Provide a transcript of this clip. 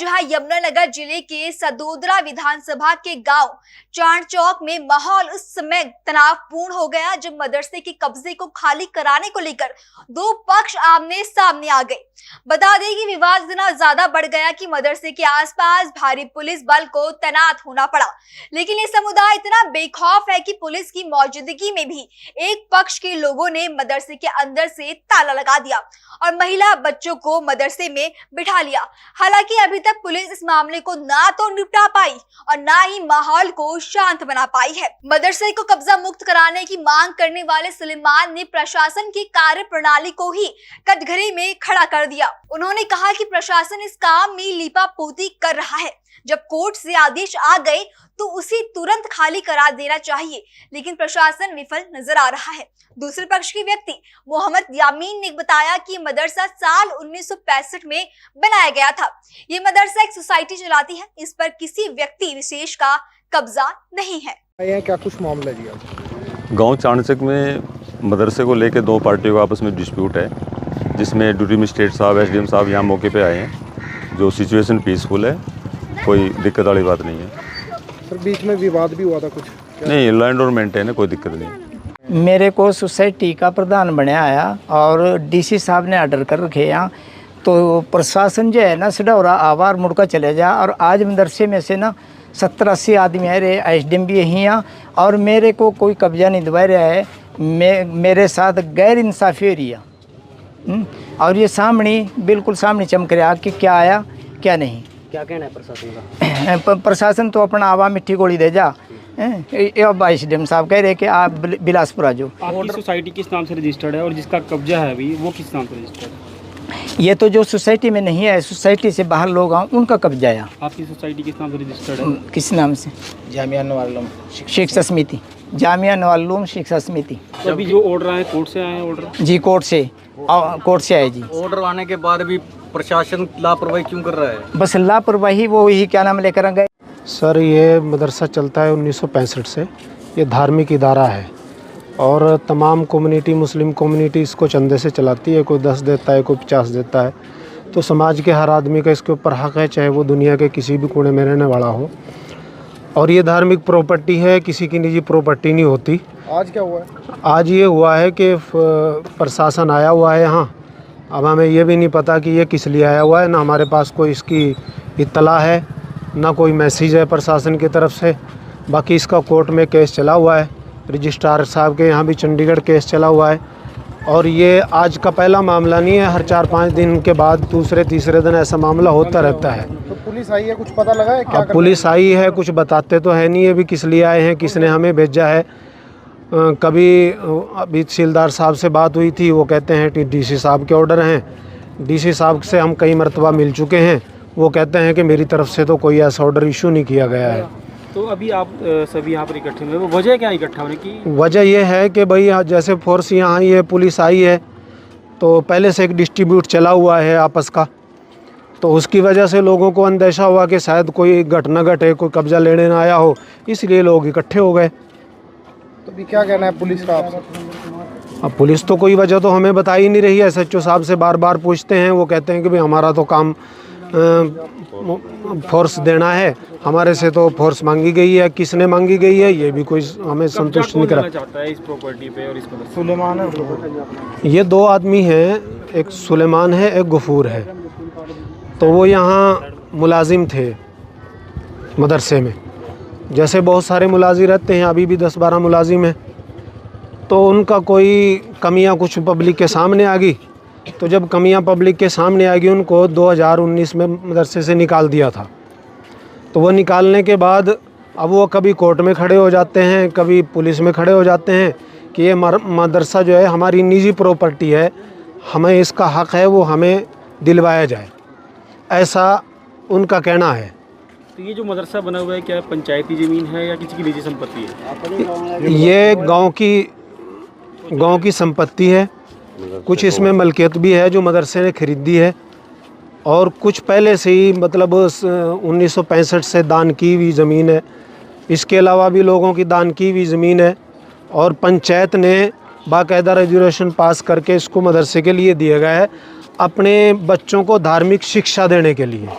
जहां यमुनानगर जिले के सदोदरा विधानसभा के गांव चांद चौक में माहौल उस समय तनावपूर्ण हो गया जब मदरसे के कब्जे को खाली कराने को लेकर दो पक्ष आमने सामने आ गए। बता दें कि विवाद इतना ज्यादा बढ़ गया कि मदरसे के आसपास भारी पुलिस बल को तैनात होना पड़ा। लेकिन ये समुदाय इतना बेखौफ है कि पुलिस की मौजूदगी में भी एक पक्ष के लोगों ने मदरसे के अंदर से ताला लगा दिया और महिला बच्चों को मदरसे में बिठा लिया। हालांकि अभी तक पुलिस इस मामले को ना तो निपटा पाई और ना ही माहौल को शांत बना पाई है। मदरसे को कब्जा मुक्त कराने की मांग करने वाले सुलेमान ने प्रशासन की कार्य प्रणाली को ही कटघरे में खड़ा कर दिया। उन्होंने कहा कि प्रशासन इस काम में लीपापोती कर रहा है। जब कोर्ट से आदेश आ गए तो उसे तुरंत खाली करा देना चाहिए, लेकिन प्रशासन विफल नजर आ रहा है। दूसरे पक्ष के व्यक्ति मोहम्मद यामीन ने बताया कि मदरसा साल 1965 में बनाया गया था। ये मदरसा एक सोसाइटी चलाती है, इस पर किसी व्यक्ति विशेष का कब्जा नहीं है। क्या कुछ मामला जी? गांव चाणचक में मदरसे को लेकर दो पार्टियों का आपस में डिस्प्यूट है, जिसमें ड्यूटी मजिस्ट्रेट साहब, एसडीएम साहब यहाँ मौके पे आए हैं। जो सिचुएशन पीसफुल है, कोई दिक्कत वाली बात नहीं है। सर, बीच में विवाद भी हुआ था कुछ? नहीं, लैंड और मेंटेन है, कोई दिक्कत नहीं। मेरे को सोसाइटी का प्रधान बनाया आया और डीसी साहब ने ऑर्डर कर रखे यहाँ, तो प्रशासन जो है ना सडौरा आवार मुड़का चले जा। और आज मदरसे में से ना 70-80 आदमी है रे, एसडीएम भी यहीं हैं और मेरे को कोई कब्जा नहीं दिवा रहा है। मेरे साथ गैर इंसाफ़ी हो रही है और ये सामने बिल्कुल सामने चमक रहा कि क्या आया क्या नहीं। क्या कहना है प्रशासन का? प्रशासन तो अपना आवा मिट्टी गोली दे जा। अब एसडीएम साहब कह रहे कि आप बिलासपुर आ जाओ। आपकी सोसाइटी किस नाम से रजिस्टर्ड है और जिसका कब्जा है अभी वो किस नाम से रजिस्टर्ड है? ये तो जो सोसाइटी में नहीं है, सोसाइटी से बाहर लोग आए उनका कब्जा है। आपकी सोसाइटी किस नाम से रजिस्टर्ड है? किस नाम से? जामिया नवालुम शिक्षा समिति, जामिया नवालुम शिक्षा समिति। तो अभी जो ऑर्डर आए कोर्ट से आए ऑर्डर? जी कोर्ट से आए जी। ऑर्डर आने के बाद भी प्रशासन लापरवाही क्यों कर रहा है? बस लापरवाही, वो यही क्या नाम लेकर गए। सर, ये मदरसा चलता है 1965 से। ये धार्मिक इदारा है और तमाम कम्युनिटी, मुस्लिम कम्युनिटी इसको चंदे से चलाती है। कोई 10 देता है, कोई 50 देता है। तो समाज के हर आदमी का इसके ऊपर हक़ है, चाहे वो दुनिया के किसी भी कोने में रहने वाला हो। और ये धार्मिक प्रॉपर्टी है, किसी की निजी प्रॉपर्टी नहीं होती। आज क्या हुआ है? आज ये हुआ है कि प्रशासन आया हुआ है यहाँ। अब हमें ये भी नहीं पता कि ये किस लिए आया हुआ है, ना हमारे पास कोई इसकी इत्तला है, ना कोई मैसेज है प्रशासन की तरफ से। बाकी इसका कोर्ट में केस चला हुआ है, रजिस्ट्रार साहब के यहाँ भी चंडीगढ़ केस चला हुआ है। और ये आज का पहला मामला नहीं है, हर 4-5 दिन के बाद दूसरे तीसरे दिन ऐसा मामला होता रहता है। तो पुलिस आई है, कुछ पता लगा है क्या? अब पुलिस आई है, कुछ बताते तो है नहीं, अभी किस लिए आए हैं, किसने हमें भेजा है। कभी अभी तहसीलदार साहब से बात हुई थी, वो कहते हैं कि डीसी साहब के ऑर्डर हैं। डीसी साहब से हम कई मरतबा मिल चुके हैं, वो कहते हैं कि मेरी तरफ से तो कोई ऐसा ऑर्डर इशू नहीं किया गया है। तो अभी आप सभी यहाँ पर इकट्ठे हुए, वो वजह क्या इकट्ठा होने की? वजह यह है कि भाई जैसे फोर्स यहाँ आई है, पुलिस आई है, तो पहले से एक डिस्ट्रीब्यूट चला हुआ है आपस का, तो उसकी वजह से लोगों को अंदेशा हुआ कि शायद कोई घटना घटे, कोई कब्जा लेने ना आया हो, इसलिए लोग इकट्ठे हो गए। तो अभी क्या कहना है पुलिस का आपसे? अब पुलिस तो कोई वजह तो हमें बता ही नहीं रही है। SHO साहब से बार बार पूछते हैं, वो कहते हैं कि भाई हमारा तो काम फोर्स देना है, हमारे से तो फोर्स मांगी गई है। किसने मांगी गई है ये भी कोई हमें संतुष्ट नहीं करा। चाहता है इस प्रॉपर्टी पे और इस सुलेमान है। ये 2 आदमी हैं, एक सुलेमान है, एक गफूर है। तो वो यहाँ मुलाजिम थे मदरसे में, जैसे बहुत सारे मुलाजिम रहते हैं, अभी भी 10-12 मुलाजिम हैं। तो उनका कोई कमियां कुछ पब्लिक के सामने आ गई, तो जब कमियां पब्लिक के सामने आ गई, उनको 2019 में मदरसे से निकाल दिया था। तो वो निकालने के बाद अब वो कभी कोर्ट में खड़े हो जाते हैं, कभी पुलिस में खड़े हो जाते हैं कि ये मदरसा जो है हमारी निजी प्रॉपर्टी है, हमें इसका हक़ है, वो हमें दिलवाया जाए, ऐसा उनका कहना है। तो ये जो मदरसा बना हुआ है, क्या पंचायती ज़मीन है या किसी की निजी संपत्ति है? ये गांव की संपत्ति है। कुछ इसमें मलकियत भी है जो मदरसे ने खरीदी है, और कुछ पहले से ही मतलब 1965 से दान की हुई ज़मीन है। इसके अलावा भी लोगों की दान की हुई ज़मीन है, और पंचायत ने बाकायदा रेजुलेशन पास करके इसको मदरसे के लिए दिया गया है, अपने बच्चों को धार्मिक शिक्षा देने के लिए।